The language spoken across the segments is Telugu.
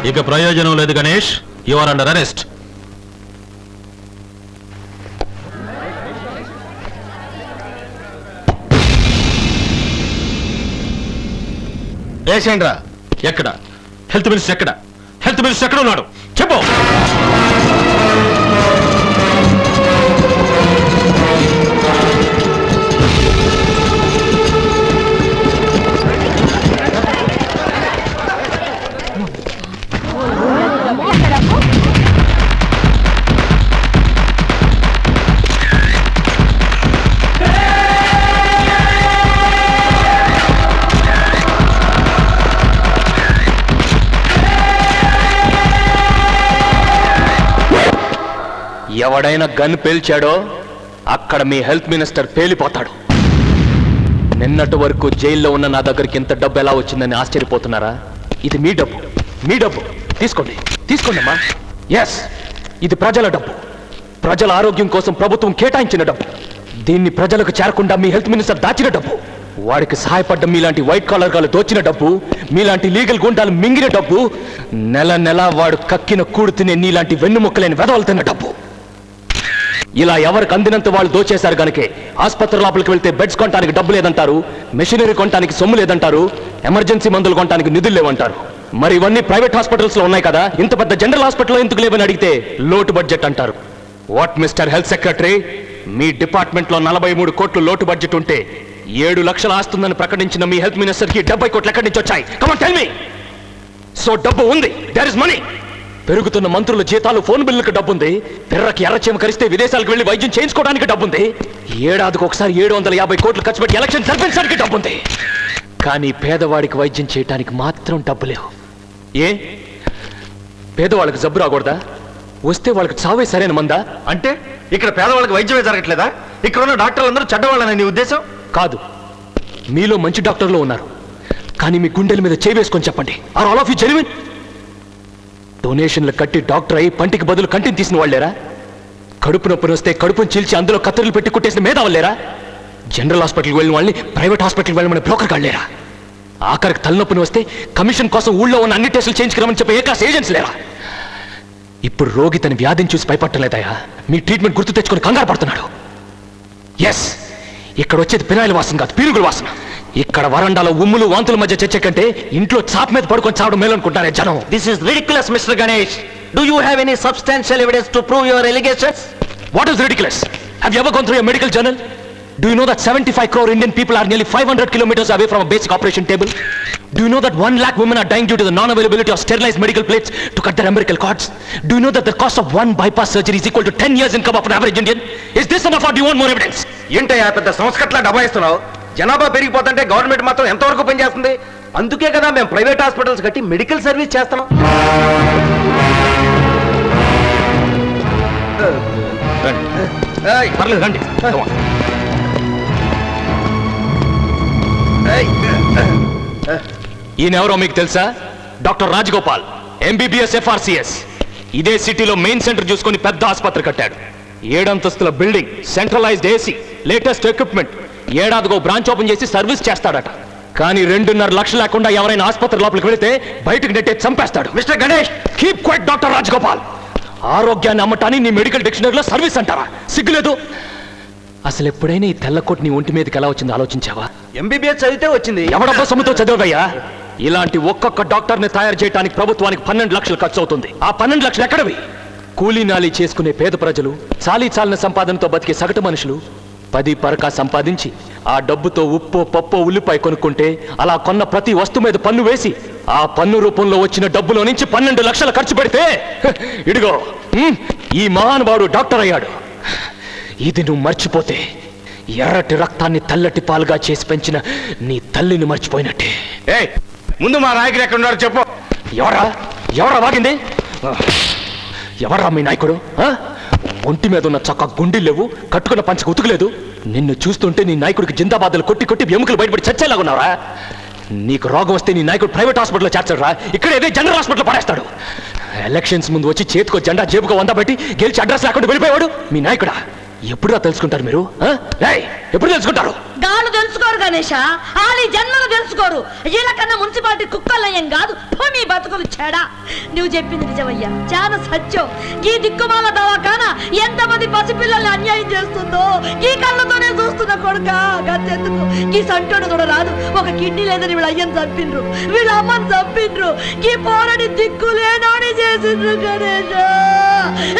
ఇక ప్రయోజనం లేదు Ganesh, you are under arrest. ఏసేంద్రా, ఎక్కడ హెల్త్ మినిస్టర్? హెల్త్ మినిస్టర్ ఎక్కడ ఉన్నాడు చెప్పు. ఎవడైనా గన్ పేల్చాడో అక్కడ మీ హెల్త్ మినిస్టర్ పేలిపోతాడు. నిన్నటి వరకు జైల్లో ఉన్న నా దగ్గరికి ఇంత డబ్బు ఎలా వచ్చిందని ఆశ్చర్యపోతున్నారా? ఇది మీ డబ్బు. తీసుకోండి అమ్మా. ఎస్, ఇది ప్రజల డబ్బు. ప్రజల ఆరోగ్యం కోసం ప్రభుత్వం కేటాయించిన డబ్బు. దీన్ని ప్రజలకు చేరకుండా మీ హెల్త్ మినిస్టర్ దాచిన డబ్బు. వాడికి సహాయపడ్డ మీలాంటి వైట్ కాలర్ గాలు దోచిన డబ్బు, మీలాంటి లీగల్ గుండాలు మింగిన డబ్బు, నెల వాడు కక్కిన కూడు తినే నీలాంటి వెన్నుముక్కలేని వెదవలు తిన్న డబ్బు. ఇలా ఎవరికి అందినంత వాళ్ళు దోచేశారు గనుకే ఆసుపత్రి లోపలికి వెళ్తే బెడ్స్ కొనడానికి డబ్బు లేదంటారు, మెషినరీ కొనడానికి సొమ్ము లేదంటారు, ఎమర్జెన్సీ మందులు కొనడానికి నిధులు లేవంటారు. మరి ఇవన్నీ ప్రైవేట్ హాస్పిటల్స్ లో ఉన్నాయి కదా, ఇంత పెద్ద జనరల్ హాస్పిటల్లో ఎందుకు లేవని అడిగితే లోటు బడ్జెట్ అంటారు. What mister health secretary, me department లో 43 కోట్లు లోటు బడ్జెట్ ఉంటే 7 లక్షలు ఆస్తుందని ప్రకటించిన మీ హెల్త్ మినిస్టర్ కి 70 కోట్లు ఎక్కడి నుంచి వచ్చాయి? Come on tell me. So డబ్బు ఉంది, దేర్ ఇస్ మనీ. పెరుగుతున్న మంత్రుల జీతాలు, ఫోన్ బిల్లులకు డబ్బుంది. పిర్రకి ఎర్రచీమ కరిస్తే విదేశాలకు వెళ్లి వైద్యం చేయించుకోవడానికి డబ్బుంది. ఏడాదికి ఒకసారి 750 కోట్లు ఖర్చు పెట్టి ఎలక్షన్ జరిపించడానికి డబ్బుంది. కానీ పేదవాడికి వైద్యం చేయడానికి మాత్రం డబ్బు లేవు. ఏ పేదవాళ్ళకి జబ్బు రాకూడదా? వస్తే వాళ్ళకి చావే సరైన మందా? అంటే ఇక్కడ పేదవాళ్ళకి వైద్యమే జరగట్లేదా? ఇక్కడ ఉన్న డాక్టర్లు అందరూ చెడ్డవాళ్ళని నీ ఉద్దేశం? కాదు, మీలో మంచి డాక్టర్లు ఉన్నారు. కానీ మీ గుండెల మీద చేయి వేసుకొని చెప్పండి, are all of you genuine? డొనేషన్లు కట్టి డాక్టర్ అయి పంటికి బదులు కంటిని తీసిన వాళ్ళేరా? కడుపు నొప్పి వస్తే కడుపును చీల్చి అందులో కత్తులు పెట్టి కుట్టేసిన మేధావులేరా? జనరల్ హాస్పిటల్కి వెళ్ళిన వాళ్ళని ప్రైవేట్ హాస్పిటల్కి వెళ్ళమని బ్రోకర్ కాళ్ళేరా? ఆఖరికి తలనొప్పిని వస్తే కమిషన్ కోసం ఊళ్ళో ఉన్న అన్ని టెస్టులు చేయించుకురామని చెప్పే ఏ క్లాస్ ఏజెంట్స్ లేరా? ఇప్పుడు రోగి తన వ్యాధిని చూసి భయపట్టలేదయా, మీ ట్రీట్మెంట్ గుర్తు తెచ్చుకొని కంగారు పడుతున్నాడు. ఎస్, ఇక్కడ వచ్చేది పినాయిల వాసన కాదు, పీరుగుల వాసన. ఇక్కడ వరండాలో ఉమ్ములు వాంతుల మధ్య చర్చ కంటే ఇంట్లో చాప్ మీద పడుకొని చావడం మేలనుకుంటారే జనం. This is ridiculous, Mr. Ganesh. Do you have any substantial evidence to prove your allegations? What is ridiculous? Have you ever gone through a medical journal? Do you know that 75 crore Indian people are nearly 500 kilometers away from a basic operation table? Do you know that 1 lakh women are dying due to the non-availability of sterilized medical plates to cut their umbilical cords? Do you know that the cost of 1 bypass surgery is equal to 10 years income of an average Indian? Is this enough or do you want more evidence? ఏంటయ్యా పెద్ద సంస్కట్లా డబాయిస్తున్నావు? జనాభా పెరిగిపోతుంటే గవర్నమెంట్ మాత్రం ఎంతవరకు పనిచేస్తుంది? అందుకే కదా మేము ప్రైవేట్ హాస్పిటల్స్ కట్టి మెడికల్ సర్వీస్ చేస్తున్నాం. పర్లేదు రండి. ఈయనెవరో మీకు తెలుసా? Doctor Rajagopal, MBBS FRCS. ఇదే సిటీలో మెయిన్ సెంటర్ చూసుకొని పెద్ద ఆసుపత్రి కట్టాడు. 7 అంతస్తుల building, centralised AC, latest equipment. ఏడాదికో బ్రాంచ్ ఓపెన్ చేసి సర్వీస్ చేస్తాడట. కానీ 2.5 లక్షలు లేకుండా ఎవరైనా ఆసుపత్రి లోపలికి వెళితే బయటకు నెట్టే చంపేస్తాడు. Mister Ganesh, keep quiet doctor Rajagopal. ఆరోగ్యాన్ని అమ్మటాన్ని నీ మెడికల్ డిక్షనరీలో సర్వీస్ అంటారా? సిగ్గులేదు? అసలు ఎప్పుడైనా ఈ తెల్లకోట్ నీ ఒంటి మీదకి ఎలా వచ్చిందో ఆలోచించావా? MBBS చదివితే వచ్చింది. ఎవడబ్బా సొమ్ముతో చదివయ్యా? ఇలాంటి ఒక్కొక్క డాక్టర్ని తయారు చేయడానికి ప్రభుత్వానికి 12 లక్షలు ఖర్చు అవుతుంది. ఆ 12 లక్షలు ఎక్కడవి? కూలీ నాలి చేసుకునే పేద ప్రజలు, చాలీచాలిన సంపాదనతో బతికే సగటు మనుషులు 10 పరకా సంపాదించి ఆ డబ్బుతో ఉప్పు, పప్పు, ఉల్లిపాయ కొనుక్కుంటే అలా కొన్న ప్రతి వస్తువు మీద పన్ను వేసి ఆ పన్ను రూపంలో వచ్చిన డబ్బులో నుంచి 12 లక్షలు ఖర్చు పెడితే ఇదిగో ఈ మహానుభావుడు డాక్టర్ అయ్యాడు. ఇది నువ్వు మర్చిపోతే ఎర్రటి రక్తాన్ని తెల్లటి పాలుగా చేసి పెంచిన నీ తల్లిని మర్చిపోయినట్టే. ముందు మా నాయకుడు ఎక్కడ ఉన్నాడు చెప్పు. ఎవరా వాగింది? ఎవరా మీ నాయకుడు? ఒంటి మీద ఉన్న చక్క గుండెలు లేవు, కట్టుకున్న పంచకు ఉతుకులేదు. నిన్ను చూస్తుంటే నీ నాయకుడికి జిందాబాద్లు కొట్టి కొట్టి ఎముకలు బయటపడి చచ్చేలాగున్నావా? నీకు రోగం వస్తే నీ నాయకుడు ప్రైవేట్ హాస్పిటల్లో చేర్చడరా, ఇక్కడ ఏదే జనరల్ హాస్పిటల్లో పడేస్తాడు. ఎలక్షన్స్ ముందు వచ్చి చేతికో జెండా జేబుకో 100 పెట్టి గెలిచి అడ్రస్ లేకుండా వెళ్ళిపోయాడు మీ నాయకుడా. ఎప్పుడుగా తెలుసుకుంటారు మీరు? ఎప్పుడు తెలుసుకుంటారు? తెలుసుకోరు గణేష, ఆలి జన్మలు తెలుసుకోరు. వీళ్ళకన్నా మున్సిపాలిటీ కుక్కలయ్యం కాదు. మీ బతుకులు చెడా. నువ్వు చెప్పింది నిజమయ్యా, చాలా సత్యం. ఈ దిక్కుమాల దవాఖానా ఎంతమంది పసిపిల్లల్ని అన్యాయం చేస్తుందో ఈ కళ్ళతోనే చూస్తున్న కొడుక. గతెందుకు ఈ సంటోడు కూడా రాదు. ఒక కిడ్నీ లేదని వీళ్ళ అయ్యని చంపిండ్రు, వీళ్ళ అమ్మని చంపిండ్రు. ఈ పోరని దిక్కులేనోని చేసిండ్రు గణేష,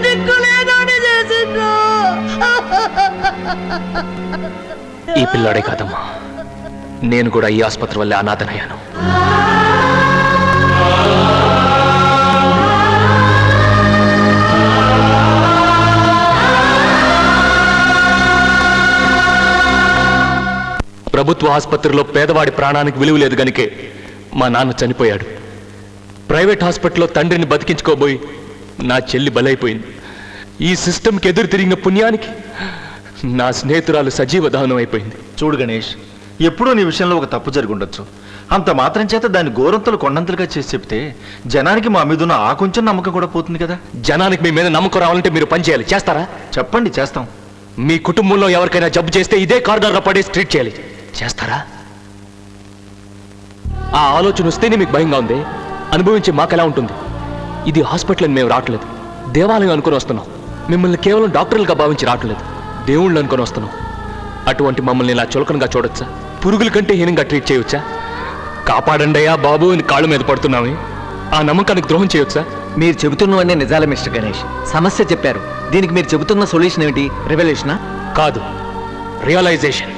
దిక్కులేనోని చేసిండ్రు. ఈ పిల్లాడే కాదమ్మా, నేను కూడా ఈ ఆసుపత్రి వల్లే అనాథనయ్యాను. ప్రభుత్వ ఆసుపత్రిలో పేదవాడి ప్రాణానికి విలువ లేదు గనుకే మా నాన్న చనిపోయాడు. ప్రైవేట్ హాస్పిటల్లో తండ్రిని బతికించుకోబోయి నా చెల్లి బలైపోయింది. ఈ సిస్టమ్కి ఎదురు తిరిగిన పుణ్యానికి నా స్నేహితురాలు సజీవ దహనం అయిపోయింది. చూడు గణేష్, ఎప్పుడూ నీ విషయంలో ఒక తప్పు జరుగుండొచ్చు. అంత మాత్రం చేత దాన్ని గోరంతలు కొండంతలుగా చేసి చెప్తే జనానికి మా మీద ఉన్న ఆ కొంచెం నమ్మకం కూడా పోతుంది కదా. జనానికి మీ మీద నమ్మకం రావాలంటే మీరు పని చేయాలి. చేస్తారా? చెప్పండి, చేస్తాం. మీ కుటుంబంలో ఎవరికైనా జబ్బు చేస్తే ఇదే కారిడార్లో పడేసి ట్రీట్ చేయాలి. చేస్తారా? ఆ ఆలోచన వస్తేనే మీకు భయంగా ఉంది. అనుభవించి మాకెలా ఉంటుంది? ఇది హాస్పిటల్ అని మేము రావట్లేదు, దేవాలయం అనుకుని వస్తున్నాం. మిమ్మల్ని కేవలం డాక్టర్లుగా భావించి రావట్లేదు, దేవుళ్ళు అనుకుని వస్తున్నాం. అటువంటి మమ్మల్ని ఇలా చులకనగా చూడొచ్చా? పురుగుల కంటే హీనంగా ట్రీట్ చేయవచ్చా? కాపాడండి అయ్యా బాబు అని కాళ్ళ మీద పడుతున్నామే, ఆ నమ్మకానికి ద్రోహం చేయొచ్చా? మీరు చెబుతున్నవన్నీ నిజాలే మిస్టర్ గణేష్. సమస్య చెప్పారు, దీనికి మీరు చెబుతున్న సొల్యూషన్ ఏమిటి? రెవల్యూషనా? కాదు, realisation.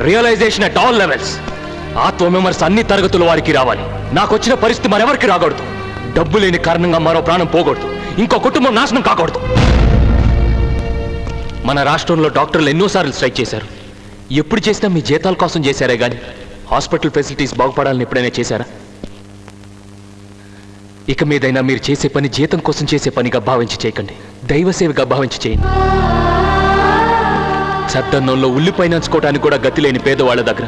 Realisation at all levels. ఆత్మవిమర్శ అన్ని తరగతుల వారికి రావాలి. నాకు వచ్చిన పరిస్థితి మరెవరికి రాకూడదు. డబ్బు లేని కారణంగా మరో ప్రాణం పోకూడదు, ఇంకో కుటుంబం నాశనం కాకూడదు. మన రాష్ట్రంలో డాక్టర్లు ఎన్నోసార్లు స్ట్రైక్ చేశారు. ఎప్పుడు చేసినా మీ జీతాల కోసం చేశారే కానీ హాస్పిటల్ ఫెసిలిటీస్ బాగుపడాలని ఎప్పుడైనా చేశారా? ఇక మీదైనా మీరు చేసే పని జీతం కోసం చేసే పనిగా భావించి చేయకండి, దైవసేవగా భావించి చేయండి. చద్దన్నంలో ఉల్లిపై నంచుకోవడానికి కూడా గతి లేని పేదవాళ్ల దగ్గర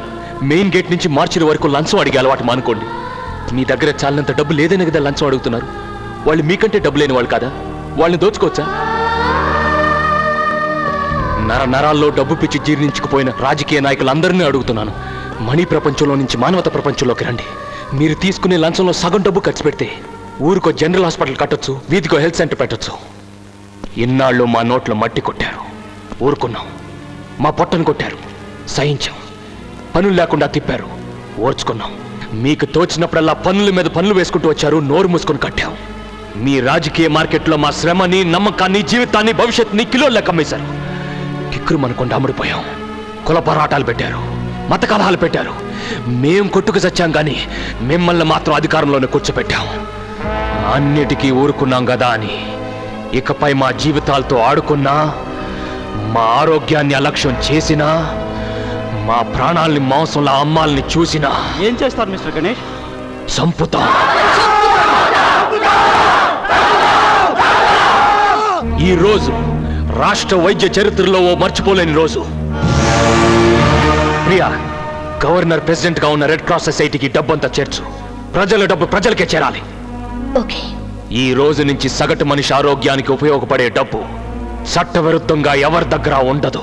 మెయిన్ గేట్ నుంచి మార్చిల వరకు లంచం అడిగే అలవాటు మానుకోండి. మీ దగ్గర చాలినంత డబ్బు లేదనే కదా లంచం అడుగుతున్నారు. వాళ్ళు మీకంటే డబ్బు లేని వాళ్ళు కాదా? వాళ్ళని దోచుకోవచ్చా? నరాల్లో డబ్బు పిచ్చి జీర్ణించుకుపోయిన రాజకీయ నాయకులందరినీ అడుగుతున్నాను, మనీ ప్రపంచంలో నుంచి మానవత ప్రపంచంలోకి రండి. మీరు తీసుకునే లంచంలో సగం డబ్బు ఖర్చు పెడితే ఊరికో జనరల్ హాస్పిటల్ కట్టొచ్చు, వీధికో హెల్త్ సెంటర్ పెట్టొచ్చు. ఇన్నాళ్ళు మా నోట్లో మట్టి కొట్టారు, ఊరుకున్నాం. మా పొట్టను కొట్టారు, సహించాం. పనులు లేకుండా తిప్పారు, ఓర్చుకున్నాం. మీకు తోచినప్పుడల్లా పన్నుల మీద పన్నులు వేసుకుంటూ వచ్చారు, నోరు మూసుకొని కట్టాం. మీ రాజకీయ మార్కెట్లో మా శ్రమని, నమ్మకాన్ని, జీవితాన్ని, భవిష్యత్తుని కిలో లెక్క అమ్మేశారు. కిక్కురు మనకుండా అమ్ముడిపోయాం. కుల పోరాటాలు పెట్టారు, మత కలహాలు పెట్టారు. మేం కొట్టుకు చచ్చాం కానీ మిమ్మల్ని మాత్రం అధికారంలోనే కూర్చోపెట్టాం. అన్నిటికీ ఊరుకున్నాం కదా అని ఇకపై మా జీవితాలతో ఆడుకున్నా, మా ఆరోగ్యాన్ని అలక్ష్యం చేసినా, మా ప్రాణాల్ని మాంసంలా అమ్మాల్ని చూసినా ఏం చేస్తారు మిస్టర్ గణేష్? చంపుతాం. ఈ రోజు రాష్ట్ర వైద్య చరిత్రలో ఓ మర్చిపోలేని రోజు. ప్రియా, గవర్నర్ ప్రెసిడెంట్ గా ఉన్న రెడ్ క్రాస్ సొసైటీకి డబ్బంతా చేర్చు. ప్రజల డబ్బు ప్రజలకే చేరాలి. ఓకే. ఈ రోజు నుంచి సగటు మనిషి ఆరోగ్యానికి ఉపయోగపడే డబ్బు చట్టవిరుద్ధంగా ఎవరి దగ్గర ఉండదు.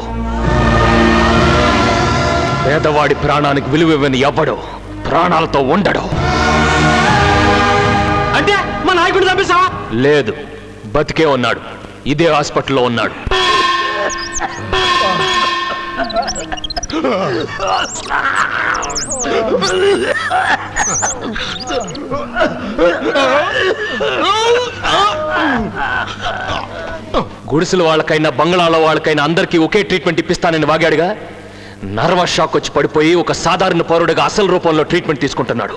పేదవాడి ప్రాణానికి విలువివ్వని ఎవడో ప్రాణాలతో ఉండడు. అంటే మా నాయకుడు చంపేశావా? లేదు, బతికే ఉన్నాడు, ఇదే హాస్పిటల్లో ఉన్నాడు. గుడిసెల వాళ్ళకైనా బంగ్లాల వాళ్ళకైనా అందరికీ ఒకే ట్రీట్మెంట్ ఇప్పిస్తానని వాగాడుగా. నర్వస్ షాక్ వచ్చి పడిపోయి ఒక సాధారణ పౌరుడిగా అసలు రూపంలో ట్రీట్మెంట్ తీసుకుంటున్నాడు.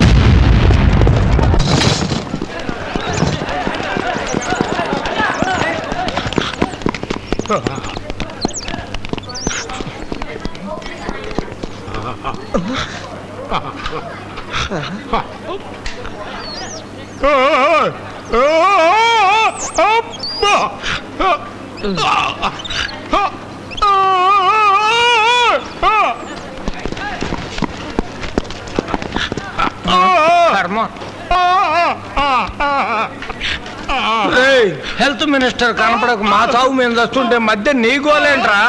హెల్త్ మినిస్టర్ కనపడక మా చావు మీద వస్తుంటే మధ్య నీ గోలేంట్రా?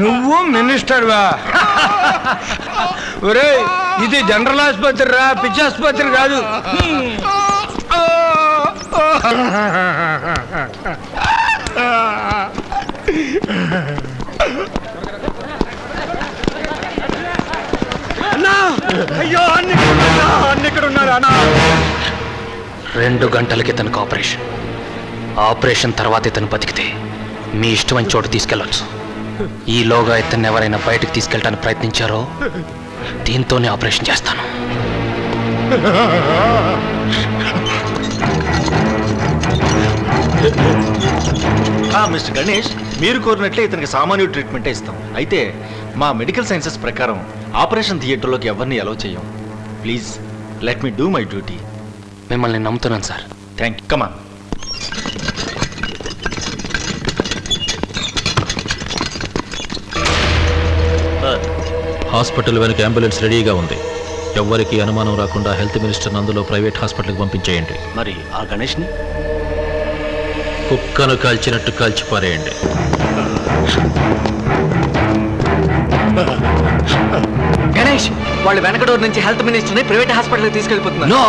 నువ్వు మినిస్టర్వా? ఒరే, ఇది జనరల్ ఆసుపత్రి రా, పిచ్చి ఆసుపత్రి కాదు. అయ్యో అన్ని ఇక్కడ ఉన్నారు అన్నా. 2 గంటలకి ఇతనికి ఆపరేషన్ తర్వాత ఇతను బతికితే మీ ఇష్టమైన చోటు తీసుకెళ్ళొచ్చు. ఈలోగా ఇతన్ని ఎవరైనా బయటకు తీసుకెళ్ళడానికి ప్రయత్నించారో దీంతోనే ఆపరేషన్ చేస్తాను. మిస్టర్ గణేష్, మీరు కోరినట్లే ఇతనికి సామాన్య ట్రీట్మెంటే ఇస్తాం. అయితే మా మెడికల్ సైన్సెస్ ప్రకారం ఆపరేషన్ థియేటర్లోకి ఎవరిని అలౌ చేయం. Please let me do my duty. మిమ్మల్ని నమ్ముతున్నాను sir. Thank you. Come on. Hospital వెనక అంబులెన్స్ రెడీగా ఉంది. ఎవ్వరికి అనుమానం రాకుండా హెల్త్ మినిస్టర్ అందులో ప్రైవేట్ హాస్పిటల్కి పంపించేయండి. మరి ఆ గణేష్ని కుక్కను కాల్చినట్టు కాల్చి పారేయండి. గణేష్, వాళ్ళు వెనక డోర్ నుంచి హెల్త్ మినిస్టర్ని ప్రైవేట్ హాస్పిటల్కి తీసుకెళ్ళిపోతున్నారు. నో,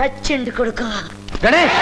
సచ్చిండు కొడుకు. గణేష్